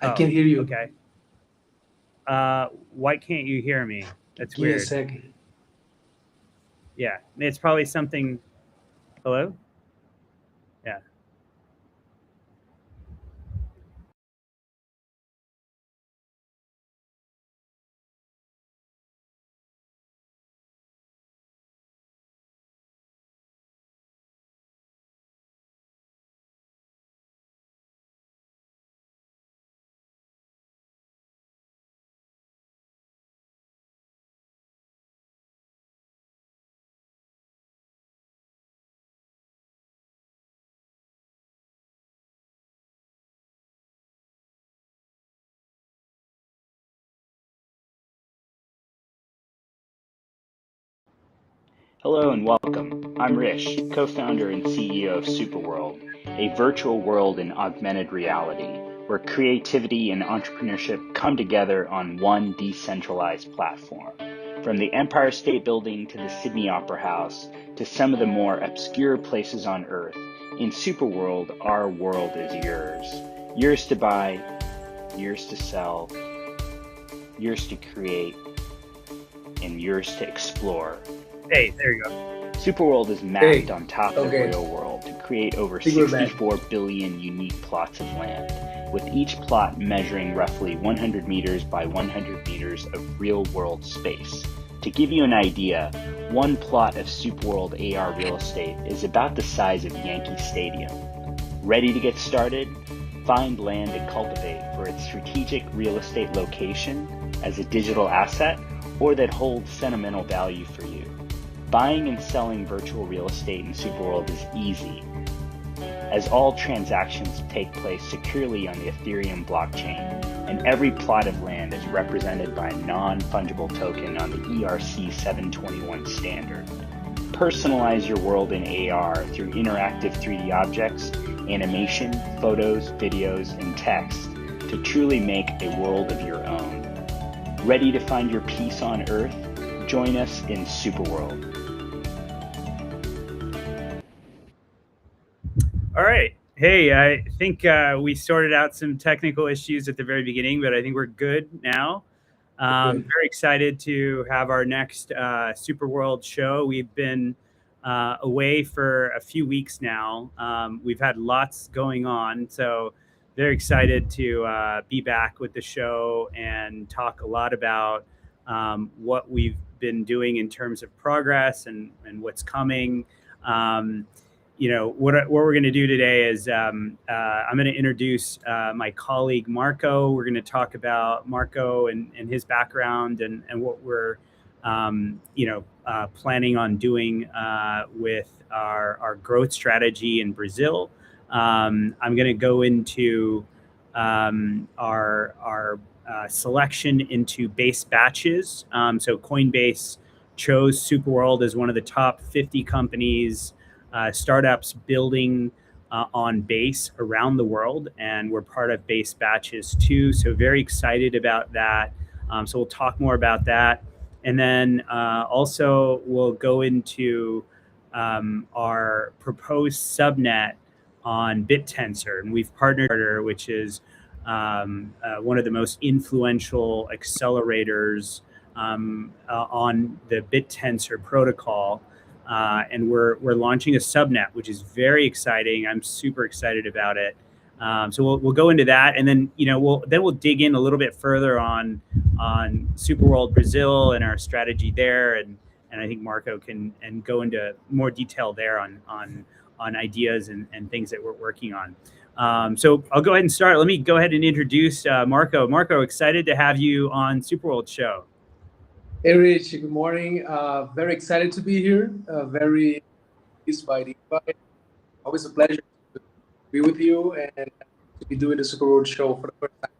I can hear you. Okay. Why can't you hear me? That's Give me a weird. second. Yeah, it's probably something. Hello? Yeah. Hello and welcome. I'm Rish, co-founder and CEO of SuperWorld, a virtual world in augmented reality where creativity and entrepreneurship come together on one decentralized platform. From the Empire State Building to the Sydney Opera House to some of the more obscure places on Earth, in SuperWorld, our world is yours. Yours to buy, yours to sell, yours to create, and yours to explore. Hey, there you go. SuperWorld is mapped Hey, on top of the okay. real world to create over I think we're back. 64 billion unique plots of land, with each plot measuring roughly 100 meters by 100 meters of real-world space. To give you an idea, one plot of SuperWorld AR real estate is about the size of Yankee Stadium. Ready to get started? Find land to cultivate for its strategic real estate location as a digital asset or that holds sentimental value for you. Buying and selling virtual real estate in SuperWorld is easy, as all transactions take place securely on the Ethereum blockchain, and every plot of land is represented by a non-fungible token on the ERC 721 standard. Personalize your world in AR through interactive 3D objects, animation, photos, videos, and text to truly make a world of your own. Ready to find your peace on Earth? Join us in SuperWorld. All right. Hey, I think we sorted out some technical issues at the very beginning, but I think we're good now. Good. Very excited to have our next SuperWorld show. We've been away for a few weeks now. We've had lots going on, so very excited to be back with the show and talk a lot about what we've been doing in terms of progress and what's coming. What we're going to do today is I'm going to introduce my colleague Marco. We're going to talk about Marco and his background and what we're planning on doing with our growth strategy in Brazil. I'm going to go into our selection into base batches. So Coinbase chose SuperWorld as one of the top 50 companies, startups building on Base around the world, and we're part of Base Batches too. So very excited about that. So we'll talk more about that, and then also we'll go into our proposed subnet on Bittensor, and we've partnered, which is one of the most influential accelerators on the Bittensor protocol. And we're launching a subnet, which is very exciting. I'm super excited about it. So we'll go into that, and then we'll dig in a little bit further on SuperWorld Brazil and our strategy there, and I think Marco can go into more detail there on ideas and things that we're working on. So I'll go ahead and start. Let me go ahead and introduce Marco. Marco, excited to have you on SuperWorld Show. Hey, Rich. Good morning. Very excited to be here. Very pleased by the invite. Always a pleasure to be with you and to be doing the SuperWorld Show for the first time.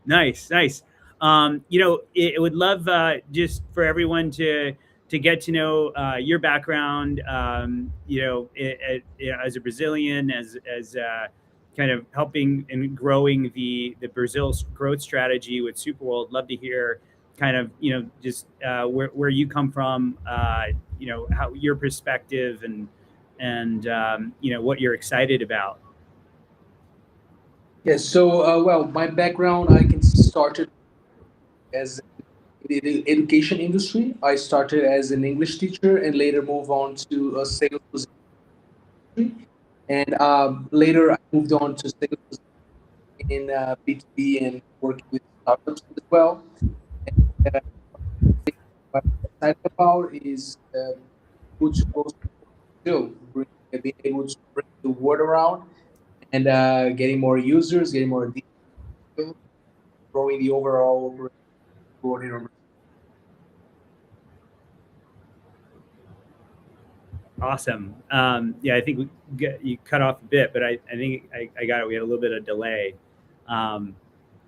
Nice. It would love just for everyone to get to know your background. As a Brazilian, as kind of helping and growing the Brazil's growth strategy with SuperWorld. Love to hear kind of just where you come from, how your perspective and what you're excited about. Yes. So, well, my background, I can started as in the education industry. I started as an English teacher and later moved on to a sales position. And later I moved on to sales in B2B and working with startups as well. And what I'm excited about is able to go still being able to bring the word around and getting more users, getting more deals, growing the overall operation. Awesome. Yeah, I think you cut off a bit, but I think I got it. We had a little bit of delay. Um,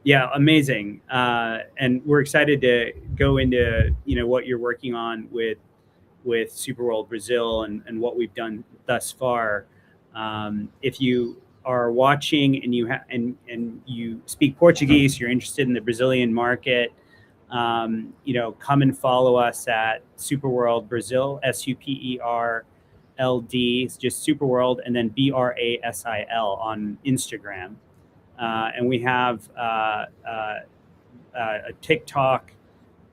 yeah, amazing. And we're excited to go into what you're working on with SuperWorld Brazil and what we've done thus far. If you are watching and and you speak Portuguese, you're interested in the Brazilian market, come and follow us at SuperWorld Brazil, SuperLD, it's just SuperWorld, and then BRASIL on Instagram. And we have a TikTok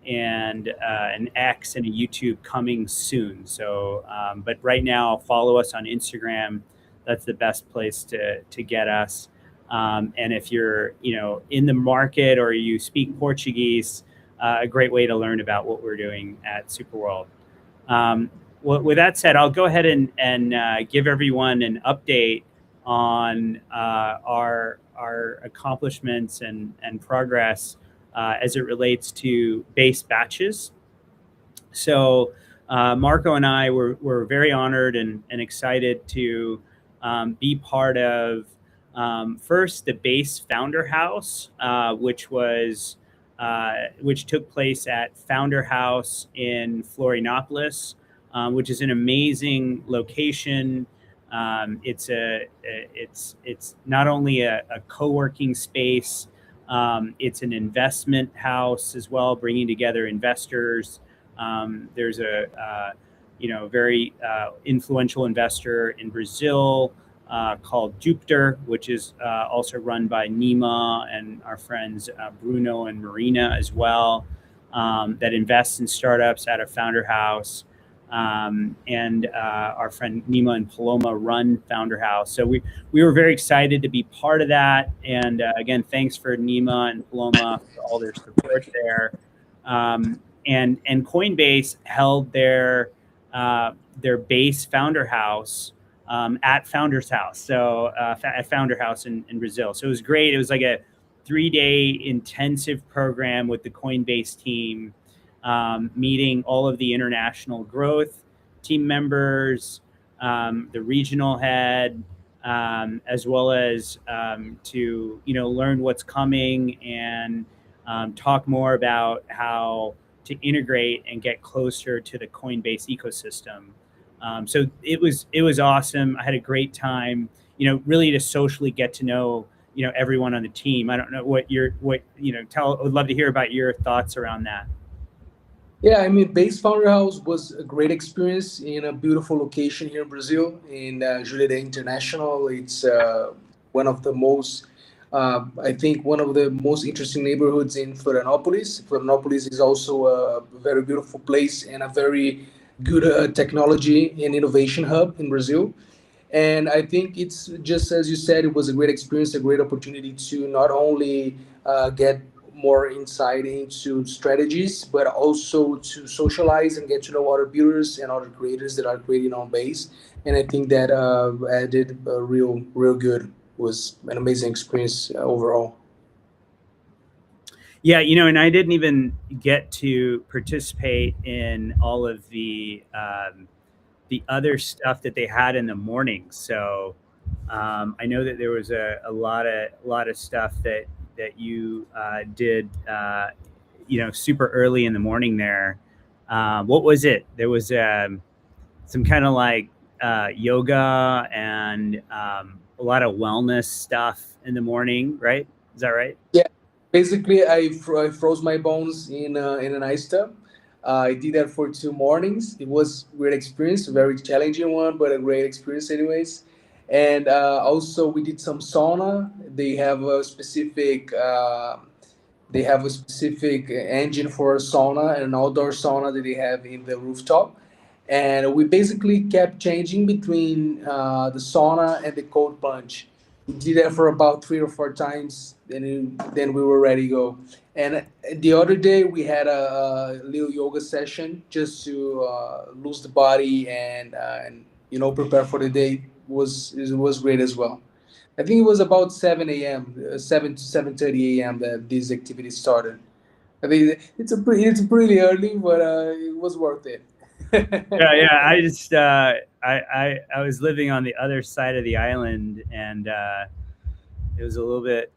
and an X and a YouTube coming soon. So, but right now, follow us on Instagram. That's the best place to get us. And if you're in the market or you speak Portuguese, a great way to learn about what we're doing at SuperWorld. With that said, I'll go ahead and give everyone an update on our accomplishments and progress as it relates to base batches. So Marco and I were very honored and excited to be part of first the base founder house, which took place at Founder House in Florianopolis, which is an amazing location. It's not only a co-working space, it's an investment house as well, bringing together investors. There's a very influential investor in Brazil called Jupiter, which is also run by Nima and our friends Bruno and Marina as well, that invests in startups out of Founder House. And our friend Nima and Paloma run Founder House. So we were very excited to be part of that. And again, thanks for Nima and Paloma for all their support there. And Coinbase held their base Founder House at Founder's House, so at Founder House in Brazil. So it was great. It was like a 3-day intensive program with the Coinbase team, meeting all of the international growth team members, the regional head, as well as to learn what's coming and talk more about how to integrate and get closer to the Coinbase ecosystem. So it was awesome. I had a great time, really to socially get to know everyone on the team. I don't know what I'd love to hear about your thoughts around that. Yeah, I mean, Base Founder House was a great experience in a beautiful location here in Brazil, in Julieta International. It's one of the most, I think, one of the most interesting neighborhoods in Florianopolis. Florianopolis is also a very beautiful place and a very good technology and innovation hub in Brazil. And I think it's just as you said, it was a great experience, a great opportunity to not only get more insight into strategies, but also to socialize and get to know other builders and other creators that are creating on base. And I think that added real good. It was an amazing experience overall. Yeah, and I didn't even get to participate in all of the other stuff that they had in the morning. So I know that there was a lot of stuff that you did, super early in the morning there. What was it? There was some kind of like yoga and a lot of wellness stuff in the morning, right? Is that right? Yeah, basically, I froze my bones in an ice tub. I did that for 2 mornings. It was a great experience, a very challenging one, but a great experience anyways. And also we did some sauna. They have a specific engine for a sauna and an outdoor sauna that they have in the rooftop. And we basically kept changing between the sauna and the cold plunge. We did that for about 3 or 4 times, then we were ready to go. And the other day we had a little yoga session just to lose the body and prepare for the day. It was great as well. I think it was about 7 a.m., 7 to 7:30 a.m. that these activities started. I think it's pretty early, but it was worth it. Yeah, yeah. I just I was living on the other side of the island, and it was a little bit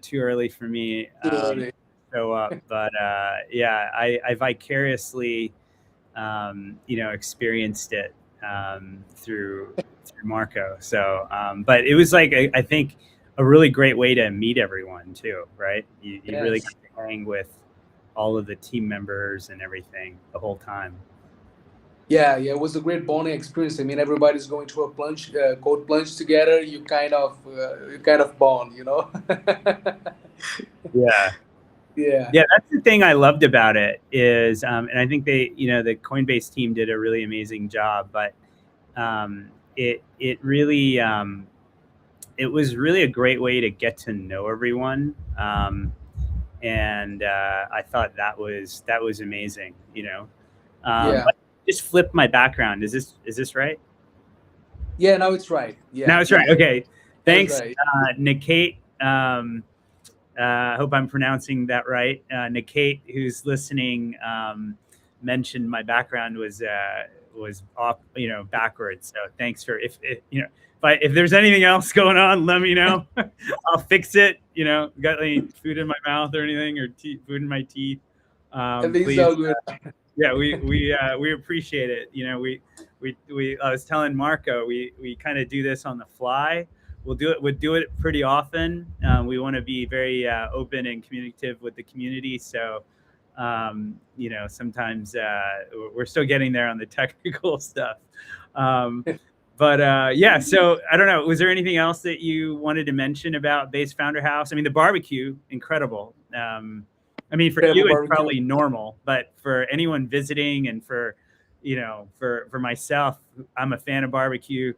too early for me Too early. to show up. But yeah, I vicariously experienced it through Marco. So, but it was like I think a really great way to meet everyone too, right? You really Yes. get to hang with all of the team members and everything the whole time. Yeah, yeah, it was a great bonding experience. I mean, everybody's going to a cold plunge together. You kind of bond, you know. Yeah. Yeah. Yeah, that's the thing I loved about it is, and I think the Coinbase team did a really amazing job, but it really, it was really a great way to get to know everyone. And I thought that was amazing, Yeah. but just flip my background. Is this right? Yeah. Now it's right. Yeah. Now it's right. Okay. Now it's Thanks, right. Nikate. Hope I'm pronouncing that right. Nikate, who's listening, mentioned my background was off, backwards. So thanks for if there's anything else going on, let me know. I'll fix it. Got any food in my mouth or anything, or food in my teeth? I think it's Please, all good. yeah, we appreciate it. We I was telling Marco we kind of do this on the fly. We'll do it pretty often. We want to be very open and communicative with the community. So, sometimes we're still getting there on the technical stuff. But yeah, so I don't know. Was there anything else that you wanted to mention about Base Founder House? I mean, the barbecue, incredible. I mean, for Incredible you, it's barbecue. probably normal, but for anyone visiting and for myself, I'm a fan of barbecue.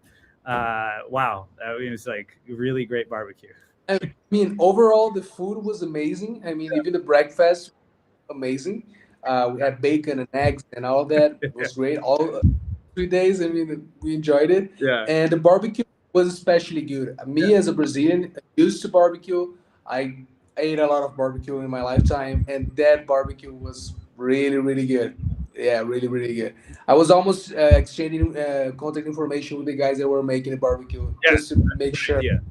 Wow, it was like really great barbecue. I mean, overall, the food was amazing. I mean, even the breakfast, amazing. We had bacon and eggs and all that. It was great. All 3 days. I mean, we enjoyed it. Yeah. And the barbecue was especially good. Me, as a Brazilian, used to barbecue. I ate a lot of barbecue in my lifetime, and that barbecue was really, really good. Yeah, really, really good. I was almost exchanging contact information with the guys that were making the barbecue Yeah, just to make sure. idea.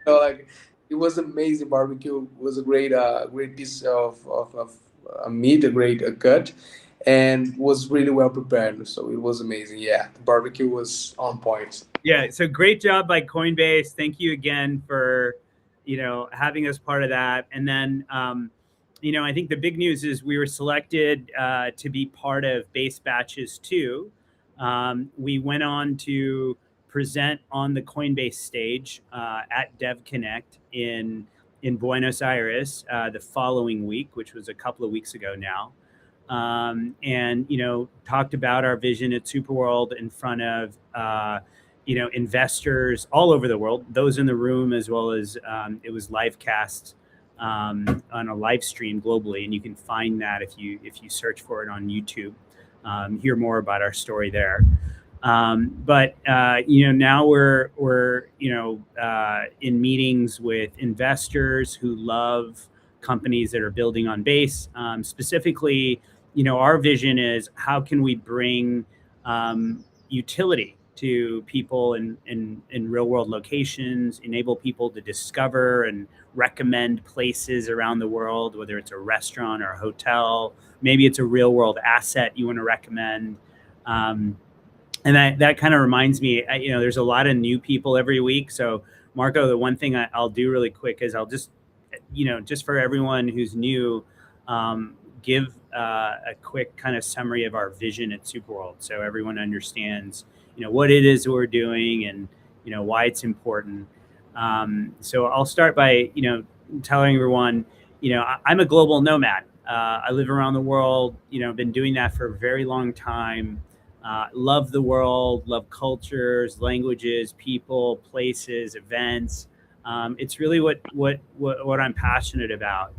Like it was amazing barbecue. It was a great piece of meat, a great cut, and was really well prepared. So it was amazing. Yeah, the barbecue was on point. Yeah, so great job by Coinbase. Thank you again for having us part of that. And then I think the big news is we were selected to be part of Base Batches 2. We went on to present on the Coinbase stage at DevConnect in Buenos Aires the following week, which was a couple of weeks ago now. And talked about our vision at SuperWorld in front of investors all over the world, those in the room, as well as it was live cast on a live stream globally, and you can find that if you search for it on YouTube. Hear more about our story there. But now we're in meetings with investors who love companies that are building on Base. Specifically, our vision is how can we bring utility to people in real world locations, enable people to discover and recommend places around the world, whether it's a restaurant or a hotel, maybe it's a real world asset you want to recommend. And that kind of reminds me, there's a lot of new people every week. So Marco, the one thing I'll do really quick is I'll just, just for everyone who's new, give a quick kind of summary of our vision at SuperWorld, so everyone understands, what it is we're doing, and why it's important. So I'll start by, telling everyone, I'm a global nomad. I live around the world, been doing that for a very long time. Love the world, love cultures, languages, people, places, events. It's really what I'm passionate about.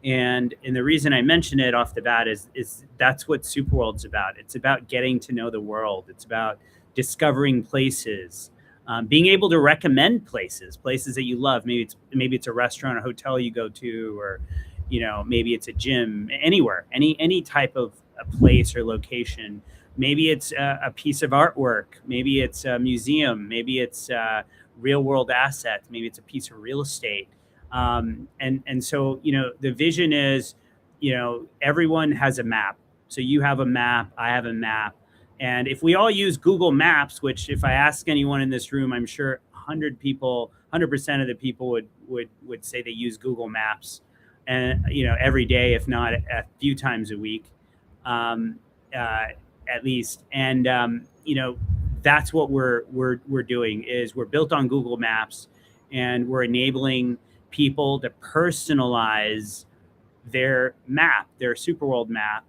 And the reason I mention it off the bat is that's what SuperWorld's about. It's about getting to know the world. It's about discovering places, being able to recommend places that you love. Maybe it's a restaurant, a hotel you go to, or maybe it's a gym, anywhere, any type of a place or location. Maybe it's a piece of artwork. Maybe it's a museum. Maybe it's real world assets. Maybe it's a piece of real estate. And so, the vision is, everyone has a map. So you have a map, I have a map. And if we all use Google Maps, which if I ask anyone in this room, I'm sure 100% of the people would say they use Google Maps, and every day, if not a few times a week, at least. And that's what we're doing. Is we're built on Google Maps, and we're enabling people to personalize their map, their SuperWorld map,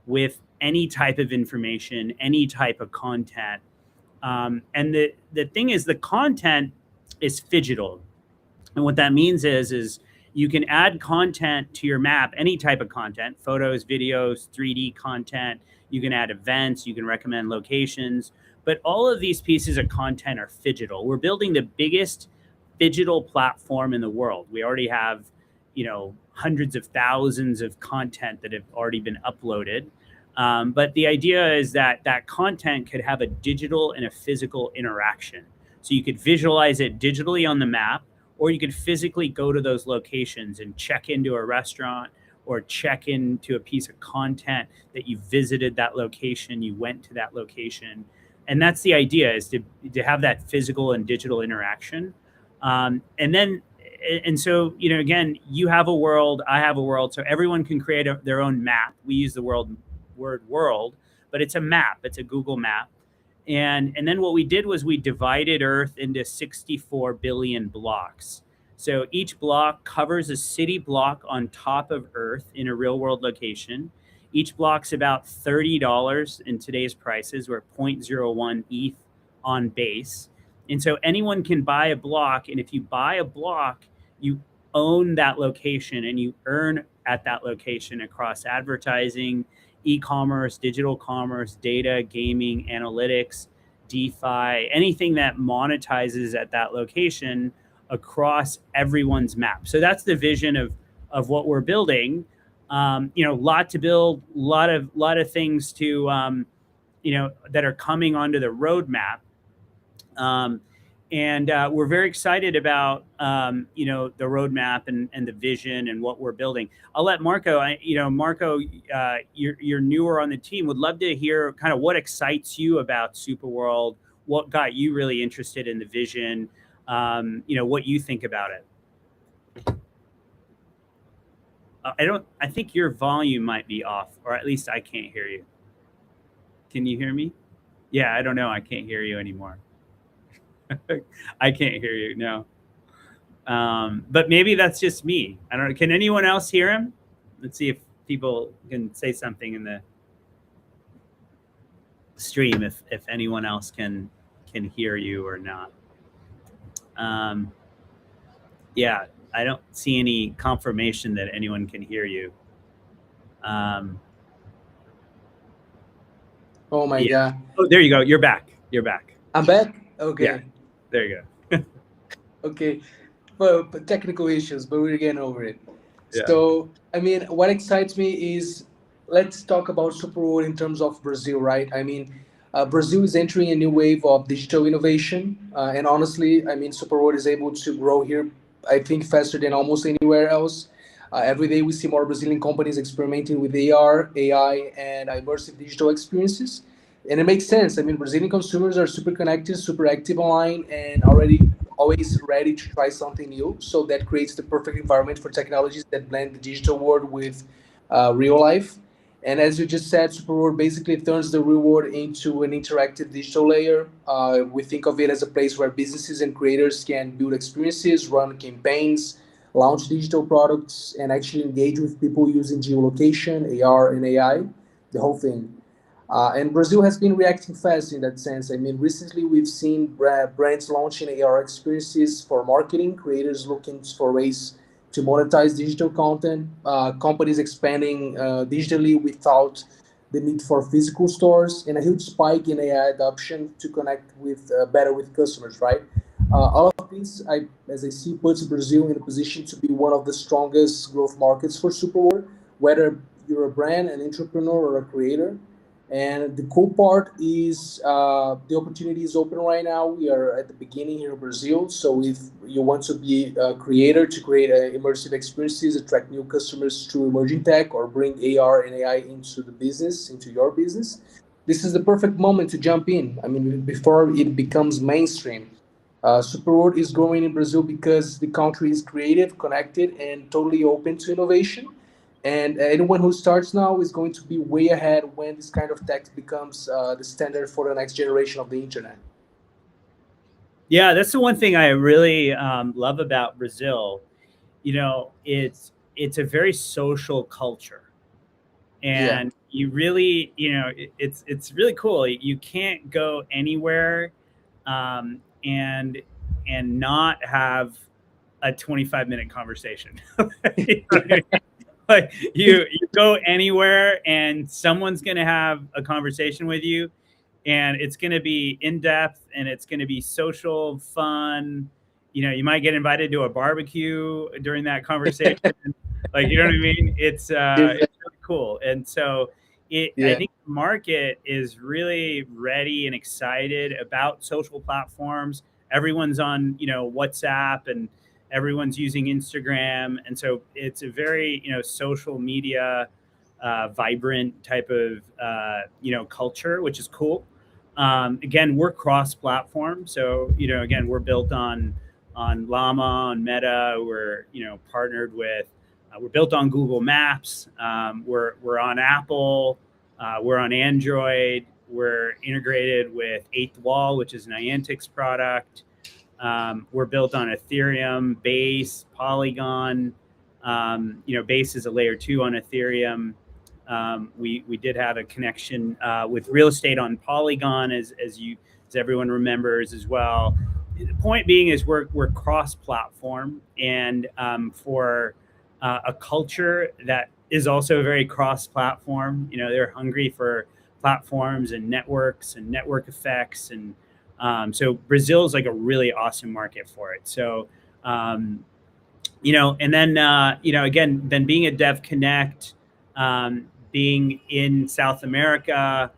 with any type of information, any type of content. And the thing is, the content is phygital. And what that means is you can add content to your map, any type of content, photos, videos, 3D content. You can add events, you can recommend locations, but all of these pieces of content are phygital. We're building the biggest phygital platform in the world. We already have, hundreds of thousands of content that have already been uploaded. But the idea is that content could have a digital and a physical interaction. So you could visualize it digitally on the map, or you could physically go to those locations and check into a restaurant or check into a piece of content that you visited that location, you went to that location. And that's the idea, is to have that physical and digital interaction. And so, again, you have a world, I have a world, so everyone can create their own map. We use the word world, but it's a map, it's a Google map. And then what we did was we divided Earth into 64 billion blocks. So each block covers a city block on top of Earth in a real world location. Each block's about $30 in today's prices. We're at 0.01 ETH on base. And so anyone can buy a block. And if you buy a block, you own that location and you earn at that location across advertising, e-commerce, digital commerce, data, gaming, analytics, DeFi, anything that monetizes at that location across everyone's map. So that's the vision of what we're building. Lot to build, lot of things to, that are coming onto the roadmap. And we're very excited about, the roadmap and the vision and what we're building. I'll let Marco, Marco, you're newer on the team. Would love to hear kind of what excites you about SuperWorld, what got you really interested in the vision, what you think about it. I think your volume might be off, or at least I can't hear you. Can you hear me? Yeah, I don't know. I can't hear you anymore. I can't hear you, no. But maybe that's just me. I don't know. Can anyone else hear him? Let's see if people can say something in the stream if anyone else can hear you or not. Yeah, I don't see any confirmation that anyone can hear you. Oh my God. Oh, there you go. You're back. I'm back? Okay. Yeah, there you go. Okay. Well, technical issues, but we're getting over it. Yeah. So, I mean, what excites me is, let's talk about SuperWorld in terms of Brazil, right? I mean, Brazil is entering a new wave of digital innovation. And honestly, I mean, SuperWorld is able to grow here, I think, faster than almost anywhere else. Every day we see more Brazilian companies experimenting with AR, AI, and immersive digital experiences. And it makes sense. I mean, Brazilian consumers are super connected, super active online, and always ready to try something new. So that creates the perfect environment for technologies that blend the digital world with real life. And as you just said, SuperWorld basically turns the real world into an interactive digital layer. We think of it as a place where businesses and creators can build experiences, run campaigns, launch digital products, and actually engage with people using geolocation, AR, and AI, the whole thing. And Brazil has been reacting fast in that sense. I mean, recently we've seen brands launching AR experiences for marketing, creators looking for ways to monetize digital content, companies expanding digitally without the need for physical stores, and a huge spike in AI adoption to connect with better with customers, right? All of this, as I see, puts Brazil in a position to be one of the strongest growth markets for Superworld, whether you're a brand, an entrepreneur, or a creator. And the cool part is the opportunity is open right now. We are at the beginning here in Brazil. So if you want to be a creator to create immersive experiences, attract new customers through emerging tech, or bring AR and AI into the business, into your business, this is the perfect moment to jump in. I mean, before it becomes mainstream. Superworld is growing in Brazil because the country is creative, connected, and totally open to innovation. And anyone who starts now is going to be way ahead when this kind of tech becomes the standard for the next generation of the internet. Yeah, that's the one thing I really love about Brazil. You know, it's a very social culture, Yeah. and you really, you know, it's really cool. You can't go anywhere um, and and not have a 25-minute conversation. You know what I mean? Like you go anywhere and someone's going to have a conversation with you, and it's going to be in depth, and it's going to be social, fun. You know, you might get invited to a barbecue during that conversation. Like, you know what I mean? It's really cool. And so I Yeah. think the market is really ready and excited about social platforms. Everyone's on, you know, WhatsApp, and everyone's using Instagram. And so it's a very, you know, social media vibrant type of, you know, culture, which is cool. Again, we're cross-platform, so, you know, again, we're built on Llama, on Meta. We're, you know, partnered with. We're built on Google Maps. We're on Apple. We're on Android. We're integrated with Eighth Wall, which is an Niantic's product. We're built on Ethereum, Base, Polygon. You know, Base is a layer 2 on Ethereum. We did have a connection with real estate on Polygon, as everyone remembers as well. The point being is we're cross-platform, and for a culture that is also very cross-platform. You know, they're hungry for platforms and networks and network effects, and so Brazil is like a really awesome market for it. So you know, and then you know, again, then being a Dev Connect, being in South America,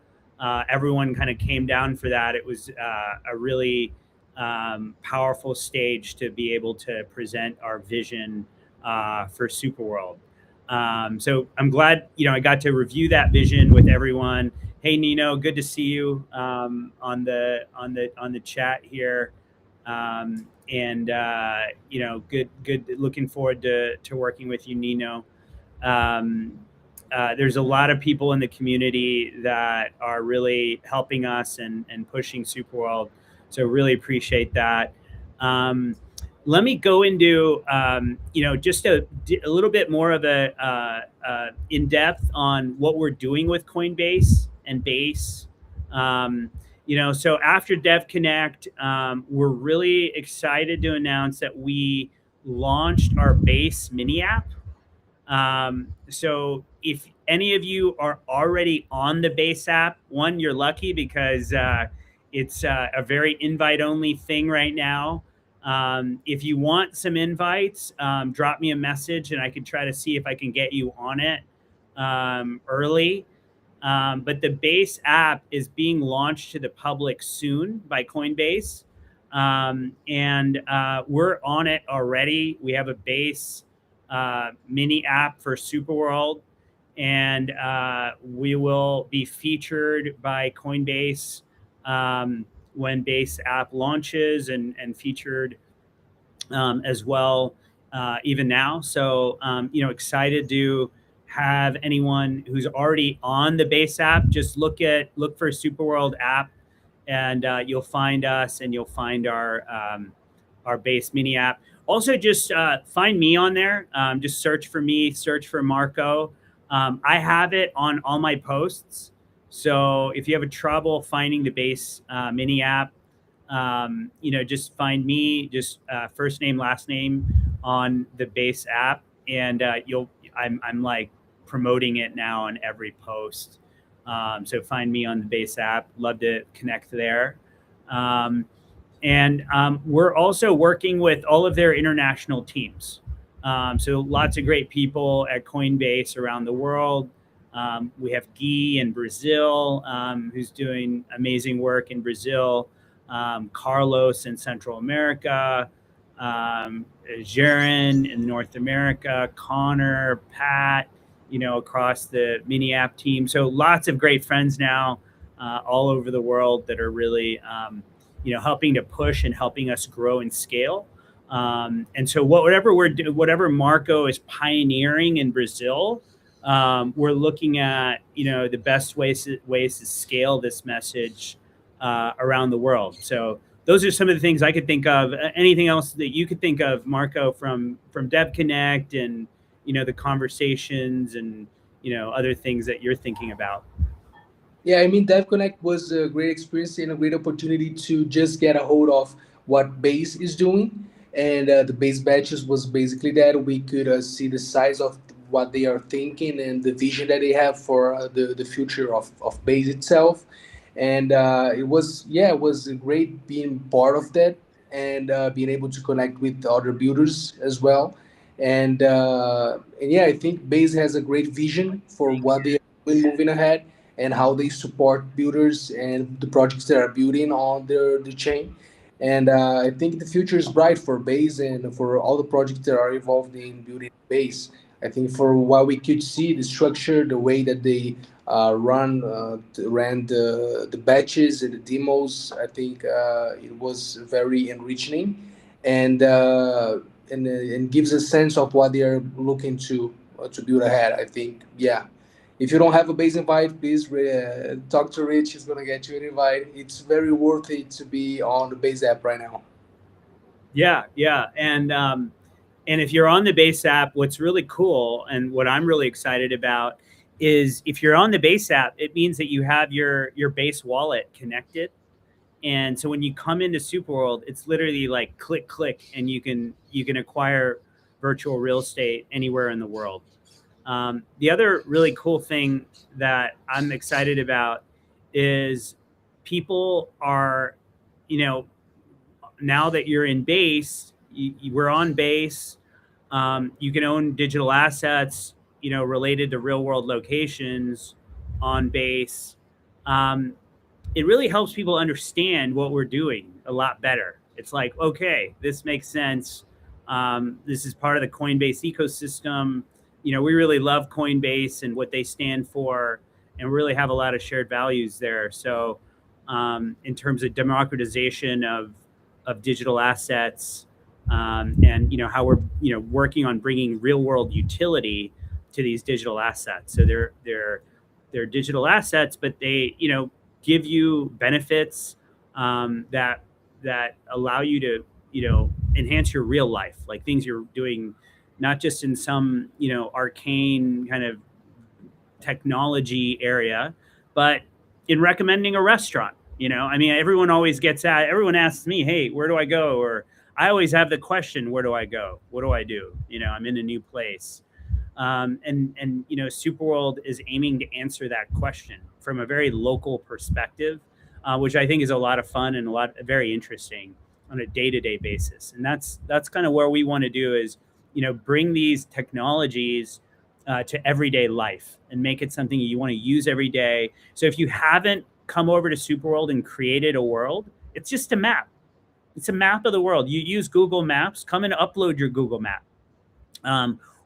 everyone kind of came down for that. It was a really powerful stage to be able to present our vision for Superworld. So I'm glad, you know, I got to review that vision with everyone. Hey, Nino, good to see you on the chat here. And you know, good. Looking forward to working with you, Nino. There's a lot of people in the community that are really helping us and pushing Superworld. So really appreciate that. Let me go into you know, just a little bit more of a in depth on what we're doing with Coinbase and Base. You know, so after Dev Connect, we're really excited to announce that we launched our Base mini app. So if any of you are already on the Base app, one, you're lucky because it's a very invite-only thing right now. If you want some invites, drop me a message and I can try to see if I can get you on it early. But the Base app is being launched to the public soon by Coinbase. And we're on it already. We have a Base mini app for Superworld, and we will be featured by Coinbase when Base app launches, and featured as well even now. So you know, excited to have anyone who's already on the base app, just look for SuperWorld app, and you'll find us, and you'll find our base mini app. Also, just find me on there. Just search for me, search for Marco. I have it on all my posts. So if you have trouble finding the base mini app, just find me, just first name, last name on the base app, and I'm like promoting it now on every post. So find me on the base app. Love to connect there. And we're also working with all of their international teams. So lots of great people at Coinbase around the world. We have Guy in Brazil, who's doing amazing work in Brazil. Carlos in Central America. Jaron in North America. Connor, Pat, across the mini app team. So lots of great friends now all over the world that are really helping to push and helping us grow and scale. And so whatever Marco is pioneering in Brazil, we're looking at the best ways to scale this message around the world. So those are some of the things I could think of. Anything else that you could think of, Marco, from Dev Connect and the conversations and other things that you're thinking about? Yeah, I mean, Dev Connect was a great experience and a great opportunity to just get a hold of what Base is doing. And the Base batches was basically that we could see the size of what they are thinking and the vision that they have for the future of Base itself. And it was great being part of that and being able to connect with other builders as well. And yeah, I think Base has a great vision for what they are doing moving ahead and how they support builders and the projects that are building on the chain. And I think the future is bright for Base and for all the projects that are involved in building Base. I think for what we could see, the structure, the way that they ran the batches and the demos, I think it was very enriching, and and gives a sense of what they are looking to build ahead. I think, yeah. If you don't have a Base invite, please talk to Rich. He's gonna get you an invite. It's very worth it to be on the Base app right now. Yeah, and if you're on the Base app, what's really cool and what I'm really excited about is if you're on the Base app, it means that you have your Base wallet connected. And so when you come into SuperWorld, it's literally like click, and you can acquire virtual real estate anywhere in the world. The other really cool thing that I'm excited about is people are, now that you're in Base, we're on Base. You can own digital assets, related to real world locations on Base. It really helps people understand what we're doing a lot better. It's like, okay, this makes sense. This is part of the Coinbase ecosystem. We really love Coinbase and what they stand for, and really have a lot of shared values there. So in terms of democratization of digital assets, and how we're working on bringing real world utility to these digital assets. So they're digital assets, but they give you benefits that allow you to enhance your real life, like things you're doing not just in some arcane kind of technology area, but in recommending a restaurant. Everyone asks me, hey, where do I go? Or I always have the question, where do I go? What do I do? I'm in a new place. And SuperWorld is aiming to answer that question from a very local perspective, which I think is a lot of fun and very interesting on a day-to-day basis. And that's kind of where we want to do is, bring these technologies to everyday life and make it something you want to use every day. So if you haven't come over to SuperWorld and created a world, it's just a map. It's a map of the world. You use Google Maps, come and upload your Google map.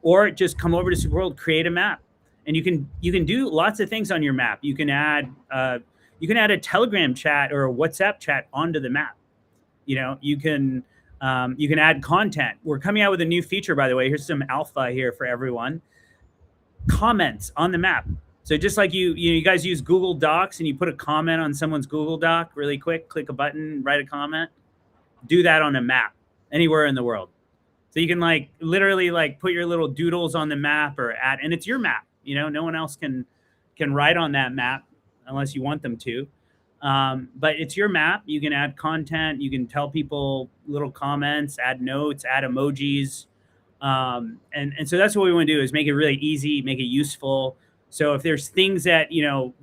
Or just come over to SuperWorld, create a map. And you can do lots of things on your map. You can add a Telegram chat or a WhatsApp chat onto the map. You can add content. We're coming out with a new feature, by the way. Here's some alpha here for everyone. comments on the map. So just like you guys use Google Docs and you put a comment on someone's Google Doc really quick, click a button, write a comment, do that on a map anywhere in the world. So you can like literally like put your little doodles on the map or add, and it's your map. No one else can write on that map unless you want them to. But it's your map. You can add content. You can tell people little comments, add notes, add emojis. And so that's what we want to do, is make it really easy, make it useful. So if there's things that,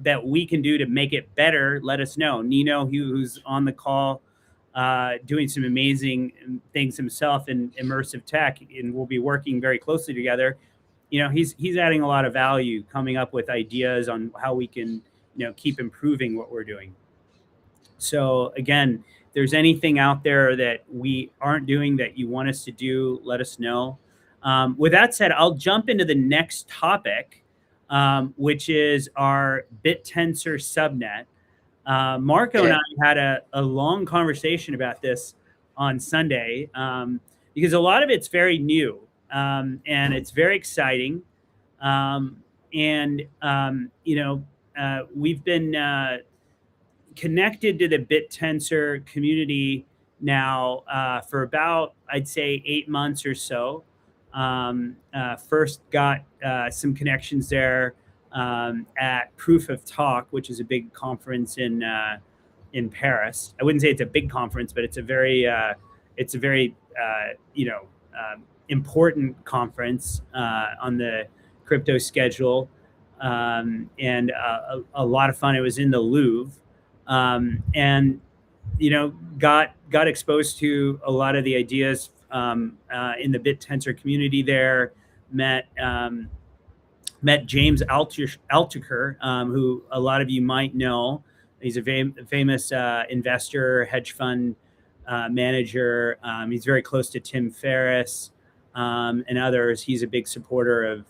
that we can do to make it better, let us know. Nino, who's on the call, doing some amazing things himself in immersive tech, and we'll be working very closely together. He's adding a lot of value, coming up with ideas on how we can, keep improving what we're doing. So again, if there's anything out there that we aren't doing that you want us to do, let us know. With that said, I'll jump into the next topic, which is our Bittensor subnet. Marco and I had a long conversation about this on Sunday, because a lot of it's very new, and it's very exciting. We've been connected to the Bittensor community now for about, I'd say, 8 months or so. First got some connections there at Proof of Talk, which is a big conference in Paris. I wouldn't say it's a big conference, but it's a very important conference on the crypto schedule, and a lot of fun. It was in the Louvre, and got exposed to a lot of the ideas in the Bittensor community there. Met James Altucher, who a lot of you might know. He's a famous investor, hedge fund manager. He's very close to Tim Ferriss and others. He's a big supporter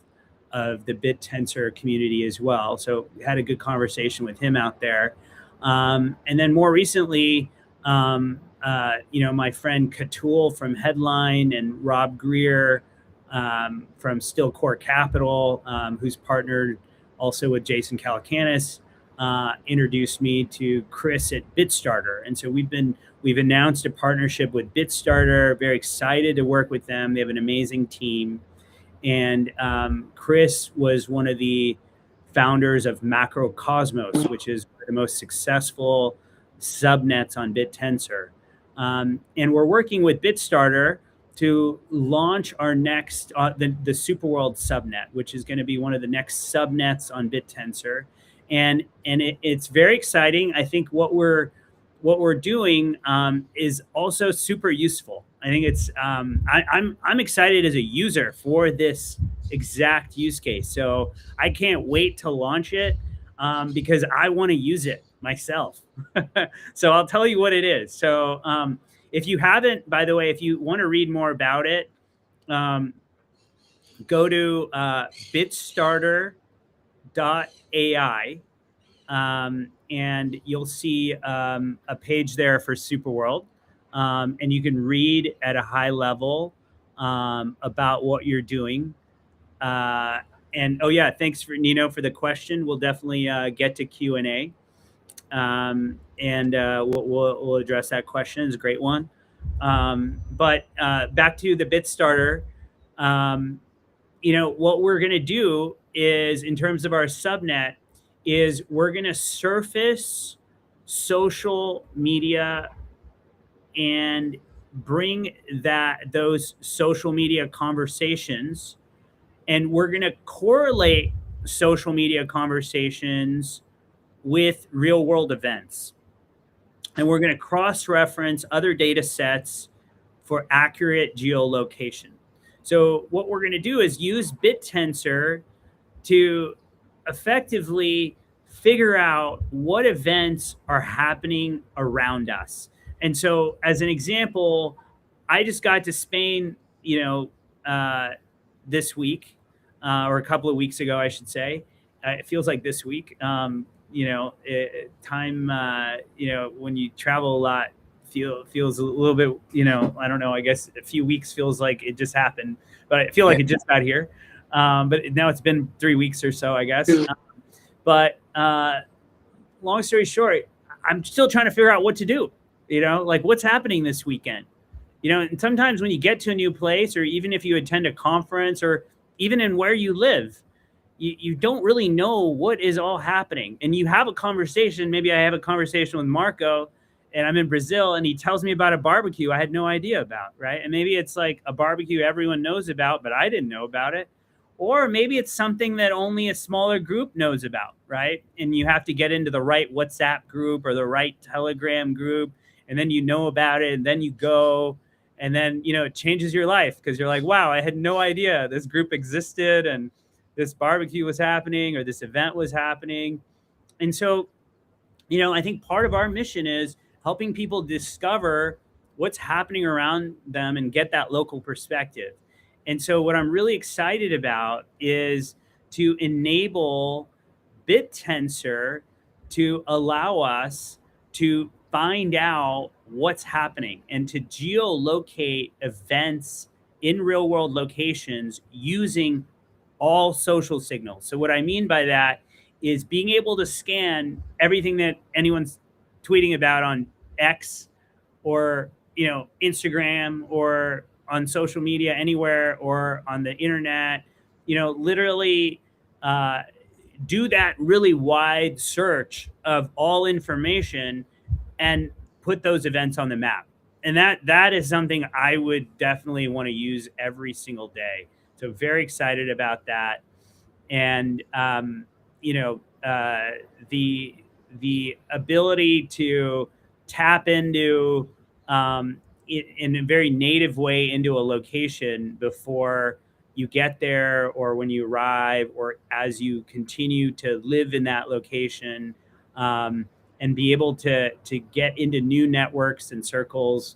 of the Bittensor community as well. So had a good conversation with him out there. And then more recently, my friend Katul from Headline and Rob Greer from Still Core Capital, who's partnered also with Jason Calacanis, introduced me to Chris at Bitstarter. And so we've announced a partnership with Bitstarter. Very excited to work with them. They have an amazing team. And Chris was one of the founders of Macrocosmos, which is the most successful subnets on Bittensor. And we're working with Bitstarter to launch our next, the SuperWorld subnet, which is going to be one of the next subnets on Bittensor. And it's very exciting. I think what we're doing is also super useful. I think it's I'm excited as a user for this exact use case. So I can't wait to launch it because I want to use it myself. So I'll tell you what it is. So if you haven't, by the way, if you want to read more about it, go to bitstarter.ai, and you'll see a page there for SuperWorld. And you can read at a high level about what you're doing. And oh yeah, thanks for Nino for the question. We'll definitely get to Q&A, and we'll address that question. It's a great one. But back to the Bitstarter, what we're going to do is, in terms of our subnet, is we're going to surface social media and bring those social media conversations, and we're going to correlate social media conversations with real world events. And we're going to cross-reference other data sets for accurate geolocation. So what we're going to do is use Bittensor to effectively figure out what events are happening around us. And so as an example, I just got to Spain, this week, or a couple of weeks ago, I should say. It feels like this week. Time, when you travel a lot, feels a little bit, I don't know, I guess a few weeks feels like it just happened, but I feel like it just got here. But now it's been 3 weeks or so, I guess. But long story short, I'm still trying to figure out what to do. Like what's happening this weekend. And sometimes when you get to a new place, or even if you attend a conference, or even in where you live, you don't really know what is all happening. And you have a conversation. Maybe I have a conversation with Marco, and I'm in Brazil, and he tells me about a barbecue I had no idea about, right? And maybe it's like a barbecue everyone knows about, but I didn't know about it. Or maybe it's something that only a smaller group knows about, right? And you have to get into the right WhatsApp group or the right Telegram group, and then you know about it, and then you go, and then, it changes your life, because you're like, wow, I had no idea this group existed, and this barbecue was happening, or this event was happening. And so, I think part of our mission is helping people discover what's happening around them and get that local perspective. And so what I'm really excited about is to enable Bittensor to allow us to find out what's happening and to geolocate events in real world locations using all social signals. So what I mean by that is being able to scan everything that anyone's tweeting about on X, or Instagram, or on social media anywhere, or on the internet. Literally do that really wide search of all information and put those events on the map. And that is something I would definitely want to use every single day. So very excited about that. And, the ability to tap into, in a very native way, into a location before you get there, or when you arrive, or as you continue to live in that location, and be able to get into new networks and circles,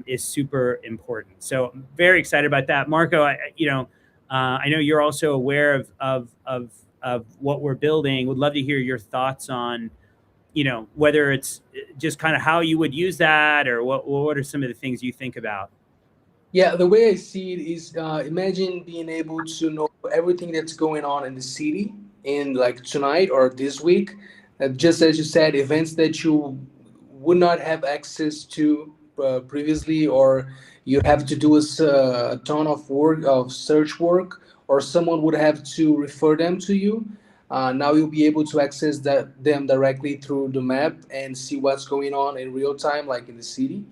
is super important. So I'm very excited about that. Marco, I know you're also aware of what we're building. Would love to hear your thoughts on, whether it's just kind of how you would use that, or what are some of the things you think about? Yeah, the way I see it is, imagine being able to know everything that's going on in the city in like tonight or this week. Just as you said, events that you would not have access to previously, or you have to do a ton of work, of search work, or someone would have to refer them to you. Now you'll be able to access them directly through the map and see what's going on in real time, like in the city.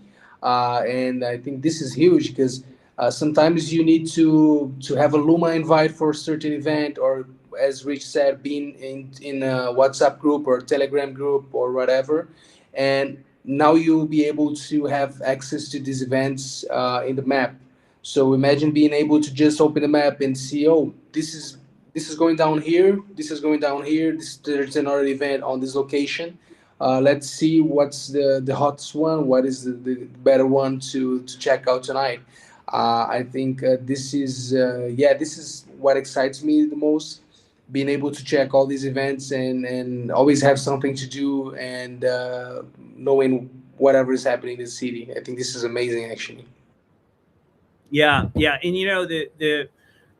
And I think this is huge because sometimes you need to have a Luma invite for a certain event, or as Rich said, being in a WhatsApp group or Telegram group or whatever. And now you'll be able to have access to these events in the map. So imagine being able to just open the map and see, oh, this is going down here. This is going down here. There's another event on this location. Let's see what's the hottest one. What is the better one to check out tonight? I think this is what excites me the most. Being able to check all these events and always have something to do, and knowing whatever is happening in the city. I think this is amazing, actually. Yeah, and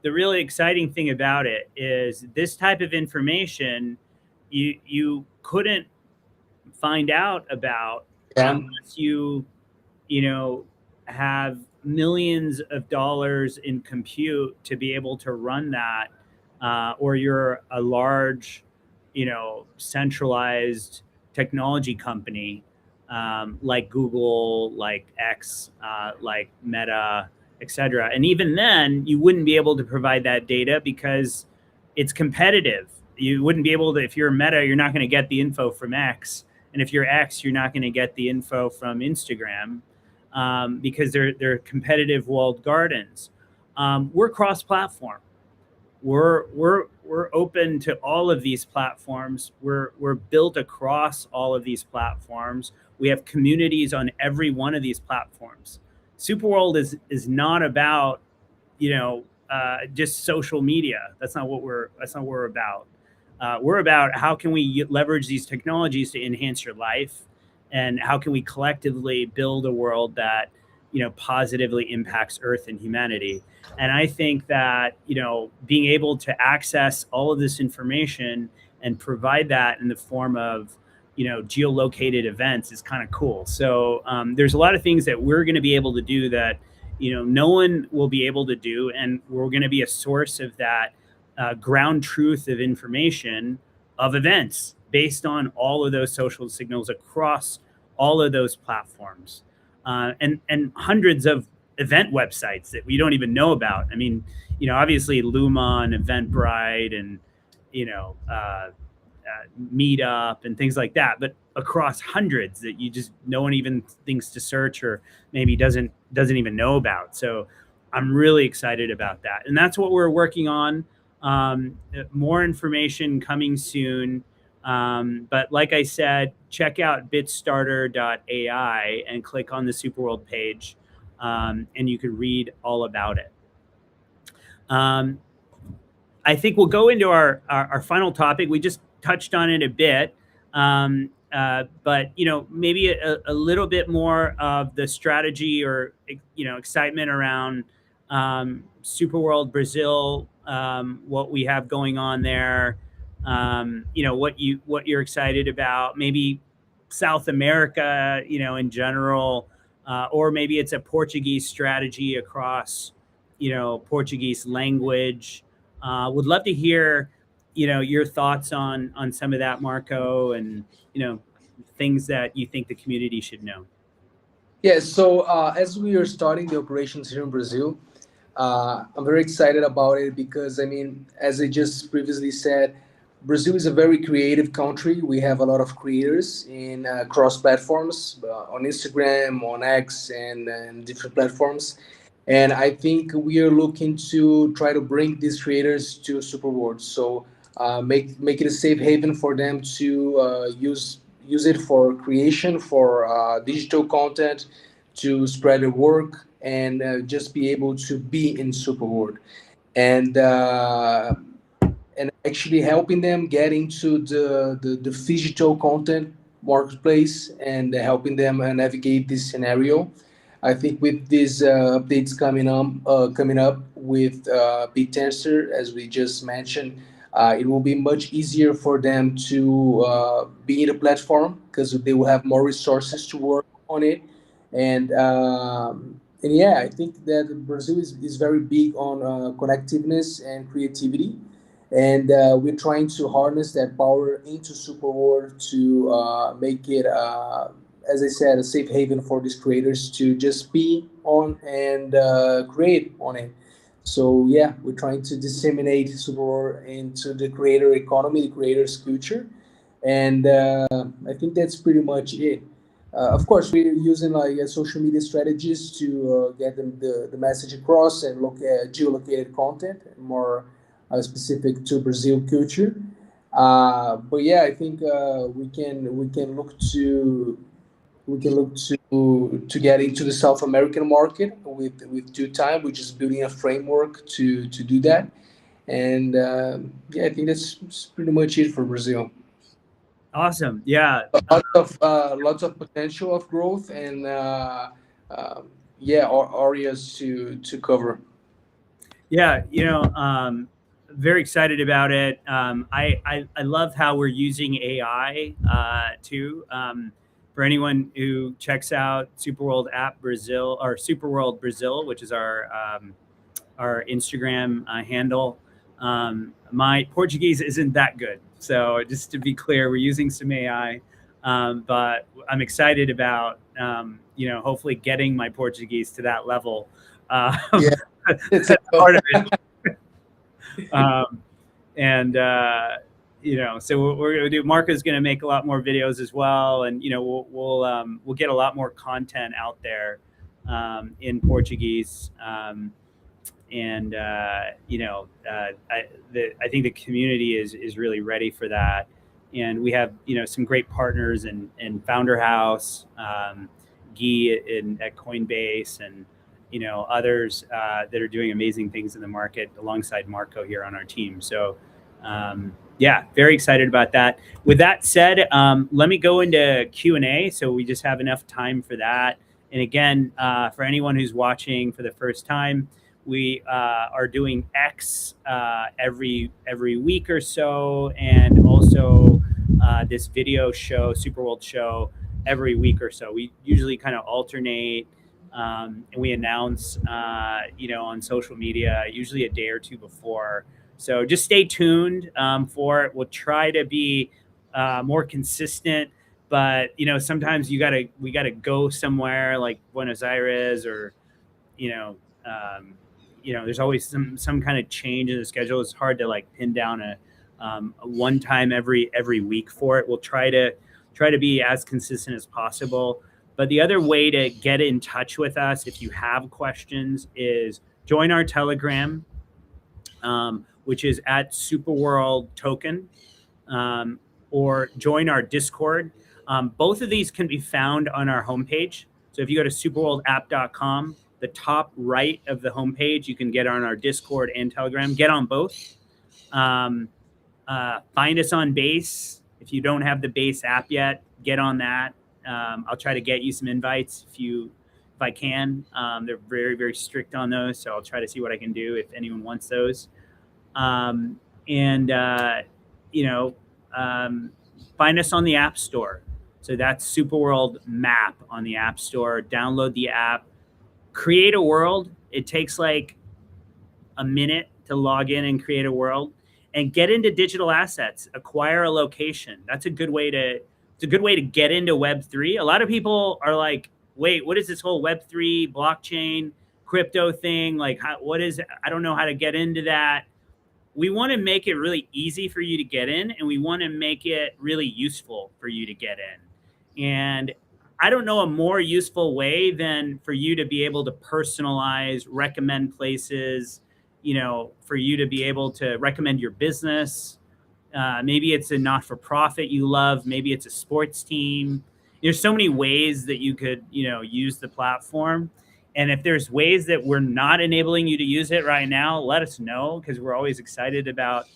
the really exciting thing about it is this type of information you couldn't find out about unless you have millions of dollars in compute to be able to run that, or you're a large, centralized technology company, like Google, like X, like Meta, etc. And even then, you wouldn't be able to provide that data because it's competitive. You wouldn't be able to, if you're Meta, you're not going to get the info from X. And if you're X, you're not going to get the info from Instagram, because they're competitive walled gardens. We're cross-platform. We're open to all of these platforms. We're built across all of these platforms. We have communities on every one of these platforms. SuperWorld is not about just social media. That's not what we're about. We're about how can we leverage these technologies to enhance your life, and how can we collectively build a world that positively impacts Earth and humanity. And I think that, being able to access all of this information and provide that in the form of, geolocated events is kind of cool. So there's a lot of things that we're going to be able to do that, no one will be able to do. And we're going to be a source of that ground truth of information of events based on all of those social signals across all of those platforms. And hundreds of event websites that we don't even know about. I mean, obviously Luma and Eventbrite and, Meetup and things like that, but across hundreds that no one even thinks to search or maybe doesn't even know about. So I'm really excited about that. And that's what we're working on. More information coming soon. But like I said, check out bitstarter.ai and click on the SuperWorld page, and you can read all about it. I think we'll go into our final topic. We just touched on it a bit, but maybe a little bit more of the strategy or excitement around SuperWorld Brazil, what we have going on there. What you're excited about, maybe South America, in general, or maybe it's a Portuguese strategy across, Portuguese language. Would love to hear, your thoughts on some of that, Marco, and, things that you think the community should know. Yeah, so as we are starting the operations here in Brazil, I'm very excited about it because, I mean, as I just previously said, Brazil is a very creative country. We have a lot of creators in cross platforms, on Instagram, on X, and different platforms. And I think we are looking to try to bring these creators to SuperWorld. So make it a safe haven for them to use it for creation, for digital content, to spread their work, and just be able to be in SuperWorld. And actually helping them get into the digital content marketplace and helping them navigate this scenario. I think with these updates coming up with Bittensor, as we just mentioned, it will be much easier for them to be in the platform because they will have more resources to work on it. And yeah, I think that Brazil is very big on connectiveness and creativity. And we're trying to harness that power into SuperWorld to make it, as I said, a safe haven for these creators to just be on and create on it. So yeah, we're trying to disseminate SuperWorld into the creator economy, the creator's culture, and I think that's pretty much it. Of course, we're using social media strategies to get them the message across and look at geolocated content more specific to Brazil culture. But yeah, I think we can look to get into the South American market with due time. We're just building a framework to do that, and yeah, I think that's pretty much it for Brazil. Awesome. Yeah. Lots of potential of growth and yeah, areas to cover. Yeah, very excited about it. I love how we're using AI too. For anyone who checks out SuperWorld app Brazil or SuperWorld Brazil, which is our Instagram handle. My Portuguese isn't that good, so just to be clear, we're using some AI, but I'm excited about hopefully getting my Portuguese to that level. Yeah, it's part of it. So what we're gonna do, Marco's gonna make a lot more videos as well, and we'll get a lot more content out there in Portuguese. I think the community is really ready for that, and we have some great partners in Founder House, Guy at Coinbase, and others that are doing amazing things in the market alongside Marco here on our team. So yeah, very excited about that. With that said, let me go into Q&A so we just have enough time for that. And again, for anyone who's watching for the first time, we are doing X every week or so, and also this video show, SuperWorld Show, every week or so. We usually kind of alternate, and we announce, on social media, usually a day or two before. So just stay tuned for it. We'll try to be more consistent, but sometimes we gotta go somewhere like Buenos Aires, or there's always some kind of change in the schedule. It's hard to like pin down a one time every week for it. We'll try to be as consistent as possible. But the other way to get in touch with us if you have questions is join our Telegram, which is at SuperWorld Token, or join our Discord. Both of these can be found on our homepage. So if you go to superworldapp.com, the top right of the homepage, you can get on our Discord and Telegram. Get on both. Find us on Base. If you don't have the Base app yet, get on that. I'll try to get you some invites if I can. They're very, very strict on those, so I'll try to see what I can do if anyone wants those. Find us on the App Store. So that's SuperWorld Map on the App Store. Download the app. Create a world. It takes like a minute to log in and create a world, and get into digital assets. Acquire a location. That's a good way to. It's a good way to get into Web3. A lot of people are like, "Wait, what is this whole Web3 blockchain crypto thing? Like, what is? I don't know how to get into that." We want to make it really easy for you to get in, and we want to make it really useful for you to get in. And I don't know a more useful way than for you to be able to personalize, recommend places, for you to be able to recommend your business. Maybe it's a not-for-profit you love. Maybe it's a sports team. There's so many ways that you could, use the platform. And if there's ways that we're not enabling you to use it right now, let us know, because we're always excited about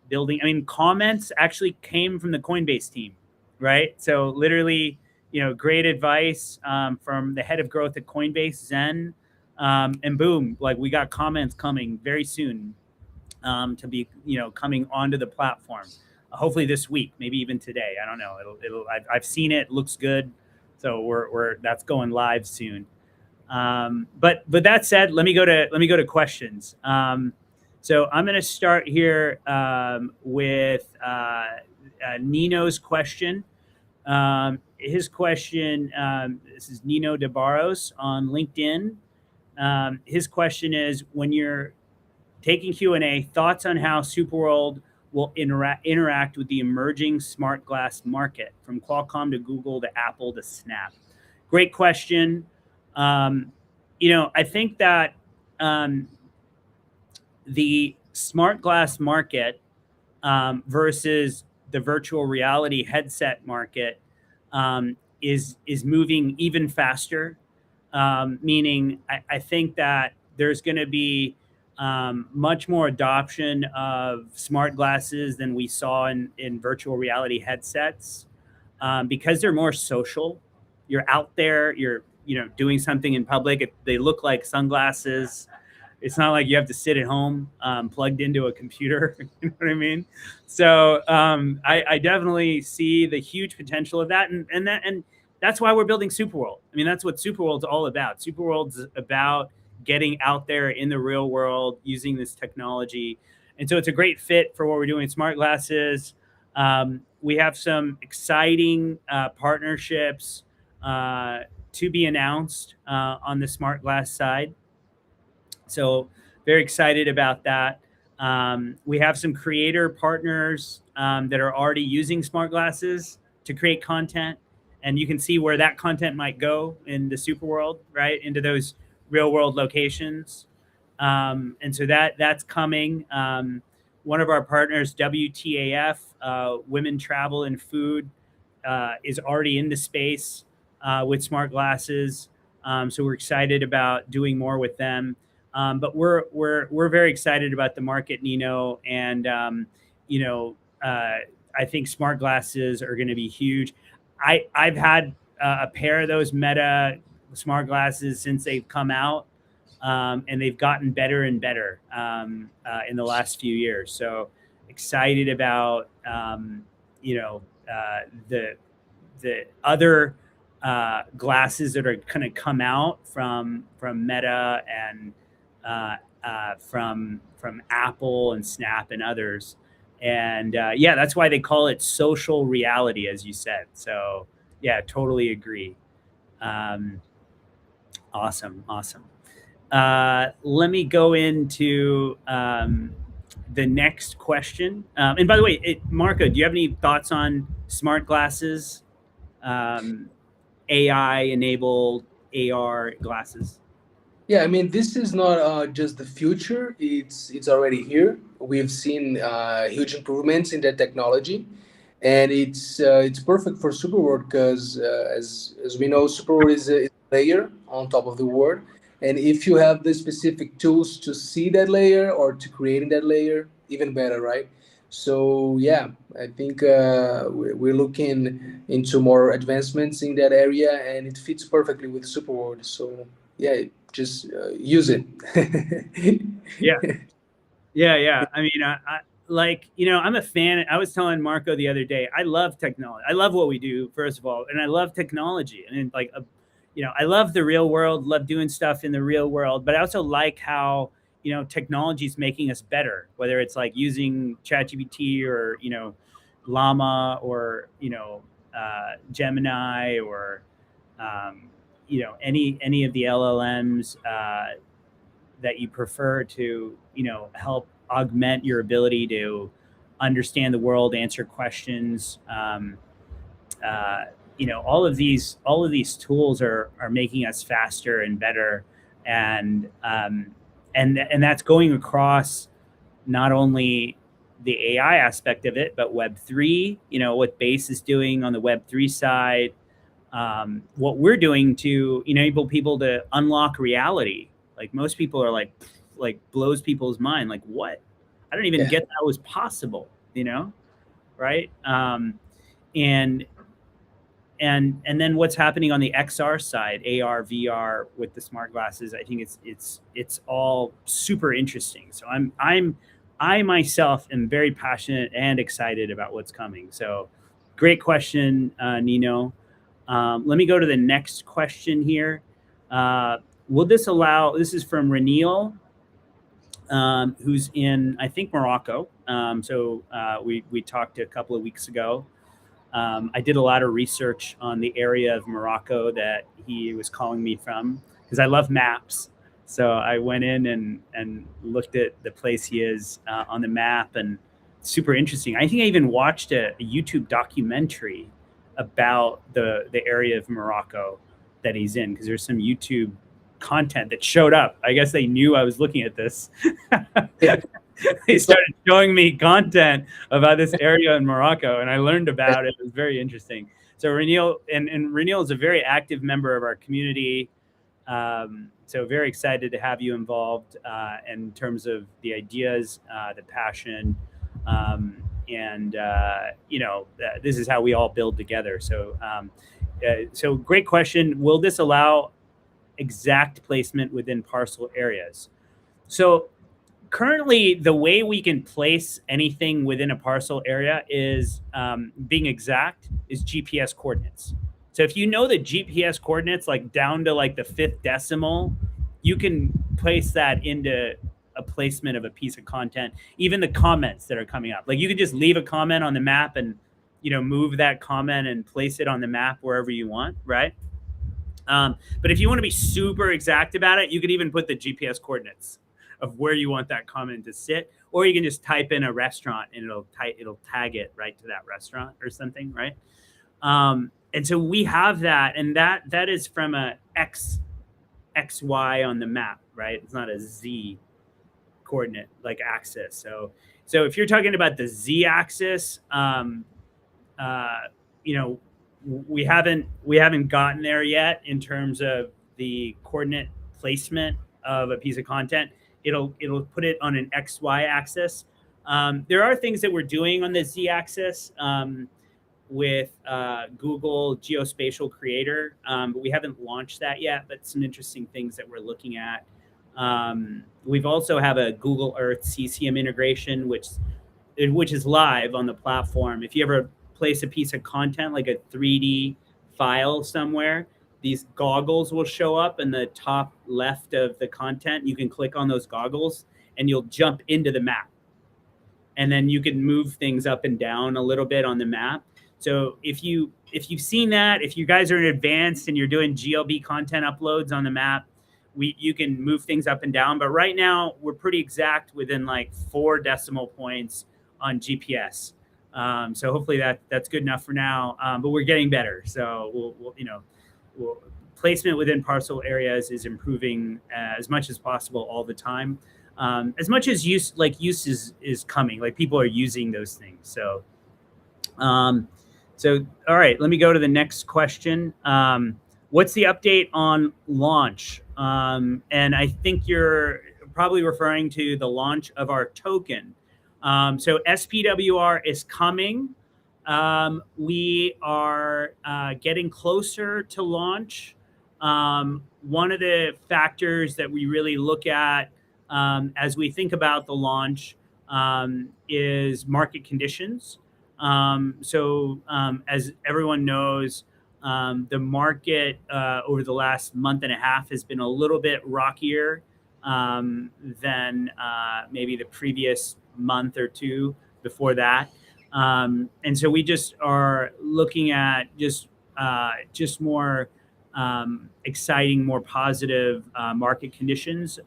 building. I mean, comments actually came from the Coinbase team, right? So literally, great advice from the head of growth at Coinbase, Zen. And boom, like we got comments coming very soon to be, coming onto the platform. Hopefully this week, maybe even today. I don't know. I've seen it. Looks good. So that's going live soon. But that said, let me go to questions. So I'm going to start here with Nino's question. His question, this is Nino de Barros on LinkedIn. His question is, when you're taking Q&A, thoughts on how SuperWorld will interact with the emerging smart glass market, from Qualcomm to Google to Apple to Snap? Great question. I think that the smart glass market versus the virtual reality headset market is moving even faster. Meaning, I think that there's going to be much more adoption of smart glasses than we saw in virtual reality headsets, because they're more social. You're out there, you're doing something in public. They look like sunglasses. It's not like you have to sit at home plugged into a computer. You know what I mean? So I definitely see the huge potential of that, and that's why we're building SuperWorld. I mean, that's what SuperWorld's all about. SuperWorld's about getting out there in the real world using this technology, and so it's a great fit for what we're doing in smart glasses. We have some exciting partnerships to be announced on the smart glass side. So very excited about that. We have some creator partners that are already using smart glasses to create content. And you can see where that content might go in the SuperWorld, right? Into those real world locations. And so that's coming. One of our partners, WTAF, Women Travel and Food, is already in the space with smart glasses. So we're excited about doing more with them. But we're very excited about the market, Nino, and I think smart glasses are going to be huge. I've had a pair of those Meta smart glasses since they've come out, and they've gotten better and better in the last few years. So excited about the other glasses that are going to come out from Meta and from Apple and Snap and others. And yeah, that's why they call it social reality, as you said. So yeah, totally agree. Awesome. Let me go into the next question. And by the way, Marco, do you have any thoughts on smart glasses, AI-enabled AR glasses? Yeah, I mean, this is not just the future; it's already here. We've seen huge improvements in that technology, and it's perfect for SuperWorld because, as we know, SuperWorld is a layer on top of the world, and if you have the specific tools to see that layer or to creating that layer, even better, right? So yeah, I think we're looking into more advancements in that area, and it fits perfectly with SuperWorld. So yeah, just use it. Yeah. I mean, I like, I'm a fan. I was telling Marco the other day, I love technology. I love what we do, first of all, and I love technology. And like, I love the real world, love doing stuff in the real world, but I also like how, technology is making us better, whether it's like using ChatGPT or, Llama or, Gemini or, any of the LLMs that you prefer to, help augment your ability to understand the world, answer questions. All of these tools are making us faster and better, and that's going across not only the AI aspect of it, but Web3. What Base is doing on the Web3 side, what we're doing to enable people to unlock reality. Like most people are like blows people's mind. Like, what? I don't even get that was possible, right? And then what's happening on the XR side, AR, VR with the smart glasses, I think it's all super interesting. So I myself am very passionate and excited about what's coming. So great question, Nino. Let me go to the next question here. Will this allow, this is from Reniel, who's in, I think, Morocco. We talked a couple of weeks ago. I did a lot of research on the area of Morocco that he was calling me from, because I love maps. So I went in and looked at the place he is on the map, and super interesting. I think I even watched a YouTube documentary about the area of Morocco that he's in, because there's some YouTube content that showed up. I guess they knew I was looking at this. They started showing me content about this area in Morocco, and I learned about it. It was very interesting. So Reniel, and Reniel is a very active member of our community. So very excited to have you involved in terms of the ideas, the passion, and this is how we all build together. So, so great question. Will this allow exact placement within parcel areas? So currently, the way we can place anything within a parcel area is being exact is GPS coordinates. So if you know the GPS coordinates, like down to like the 5th decimal, you can place that into a placement of a piece of content. Even the comments that are coming up, like you can just leave a comment on the map and move that comment and place it on the map wherever you want, right? But if you want to be super exact about it, you could even put the GPS coordinates of where you want that comment to sit, or you can just type in a restaurant and it'll tag it right to that restaurant or something, right? And so we have that, and that is from a XY on the map, right? It's not a Z coordinate like axis. So if you're talking about the Z axis, we haven't gotten there yet in terms of the coordinate placement of a piece of content. It'll put it on an XY axis. There are things that we're doing on the Z axis. with Google Geospatial Creator, but we haven't launched that yet. But some interesting things that we're looking at. We've also have a Google Earth CCM integration, which is live on the platform. If you ever place a piece of content like a 3D file somewhere, these goggles will show up in the top left of the content. You can click on those goggles and you'll jump into the map. And then you can move things up and down a little bit on the map. So if you've seen that, if you guys are in advanced and you're doing GLB content uploads on the map, you can move things up and down. But right now we're pretty exact within like 4 decimal points on GPS. So hopefully that's good enough for now. But we're getting better. So placement within parcel areas is improving as much as possible all the time. As much as use is coming, like people are using those things. So, all right, let me go to the next question. What's the update on launch? And I think you're probably referring to the launch of our token. So SPWR is coming. We are getting closer to launch. One of the factors that we really look at as we think about the launch is market conditions. As everyone knows, the market over the last month and a half has been a little bit rockier than maybe the previous month or two before that. And so we just are looking at just more exciting, more positive market conditions.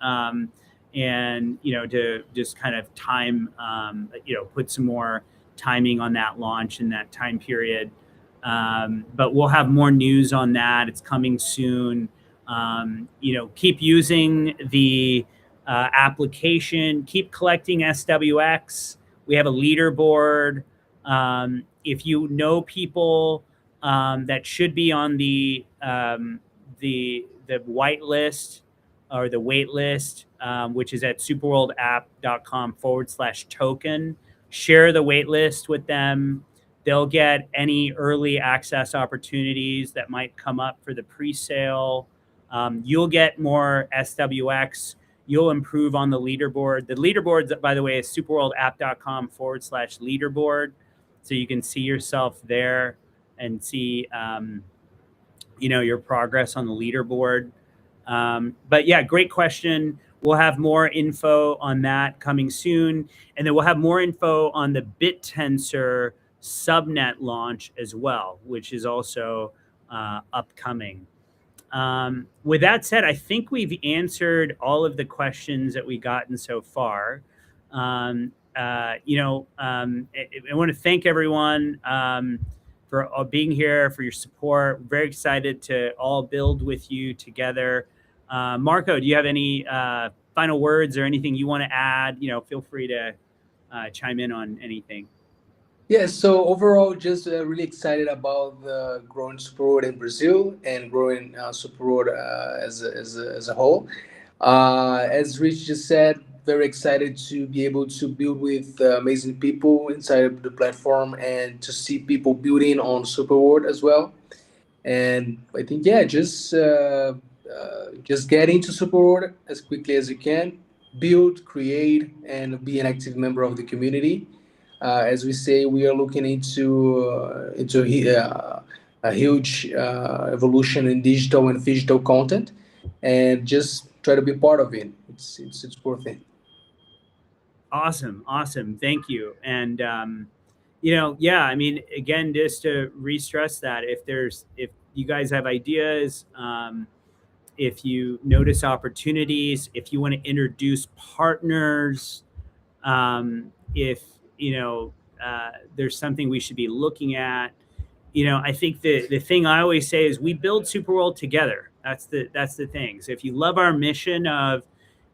And, to just kind of time, put some more timing on that launch in that time period. But we'll have more news on that. It's coming soon. Keep using the application, keep collecting SWX. We have a leaderboard. If you know people that should be on the white list or the wait list, which is at superworldapp.com/token. Share the wait list with them. They'll get any early access opportunities that might come up for the pre-sale. You'll get more SWX. You'll improve on the leaderboard. The leaderboard, by the way, is superworldapp.com/leaderboard. So you can see yourself there and see, your progress on the leaderboard. But yeah, great question. We'll have more info on that coming soon. And then we'll have more info on the Bittensor subnet launch as well, which is also upcoming. With that said, I think we've answered all of the questions that we've gotten so far. I want to thank everyone for being here, for your support. Very excited to all build with you together. Marco, do you have any final words or anything you want to add? Feel free to chime in on anything. Yeah, so overall, just really excited about the growing SuperWorld in Brazil and growing SuperWorld as a whole. As Rich just said, very excited to be able to build with amazing people inside of the platform and to see people building on SuperWorld as well. And I think, yeah, just get into SuperWorld as quickly as you can, build, create, and be an active member of the community. As we say, we are looking into a huge evolution in digital and physical content, and just try to be part of it. It's worth it. Awesome. Thank you. And again, just to re-stress that if you guys have ideas, if you notice opportunities, if you want to introduce partners, if there's something we should be looking at, I think the thing I always say is we build SuperWorld together. That's the thing. So if you love our mission of,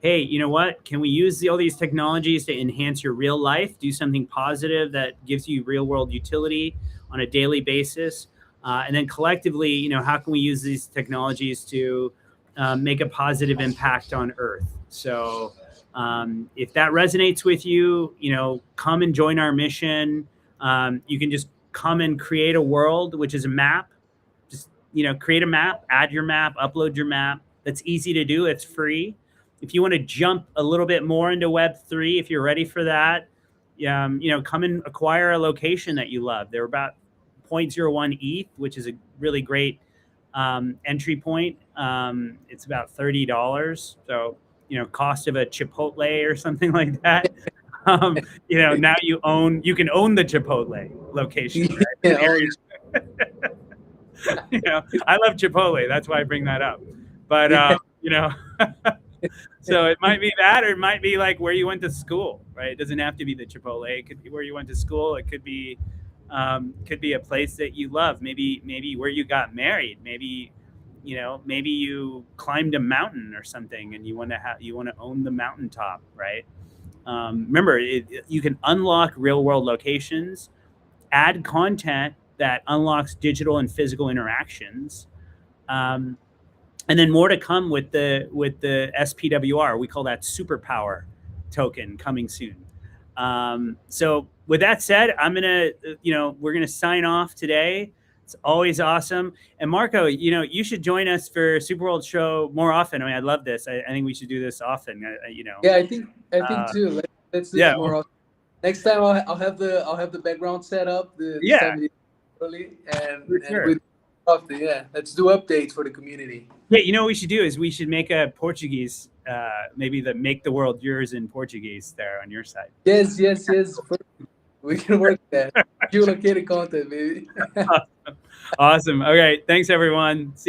hey, you know what, can we use all these technologies to enhance your real life, do something positive that gives you real world utility on a daily basis, and then collectively, how can we use these technologies to make a positive impact on Earth? So if that resonates with you, come and join our mission. You can just come and create a world, which is a map. Just, create a map, add your map, upload your map. That's easy to do. It's free. If you want to jump a little bit more into Web3, if you're ready for that, come and acquire a location that you love. They're about 0.01 ETH, which is a really great entry point. It's about $30. So, cost of a Chipotle or something like that. Now you can own the Chipotle location. Right? Yeah, I love Chipotle. That's why I bring that up. But, so it might be that, or it might be like where you went to school, right? It doesn't have to be the Chipotle. It could be where you went to school. It could be a place that you love. Maybe where you got married. Maybe you climbed a mountain or something, and you want to own the mountaintop, right? Remember, you can unlock real world locations, add content that unlocks digital and physical interactions. And then more to come with the SPWR. We call that superpower token coming soon. So with that said, we're gonna sign off today. It's always awesome. And Marco, you should join us for SuperWorld Show more often. I mean, I love this. I think we should do this often. Yeah, I think too. Let's do it more often. Next time I'll have the background set up. Early and often, let's do updates for the community. Yeah, what we should do is we should make a Portuguese, maybe make the world yours in Portuguese there on your side. Yes. Perfect. We can work that. Geolocated content, baby. Awesome. Okay, thanks everyone. See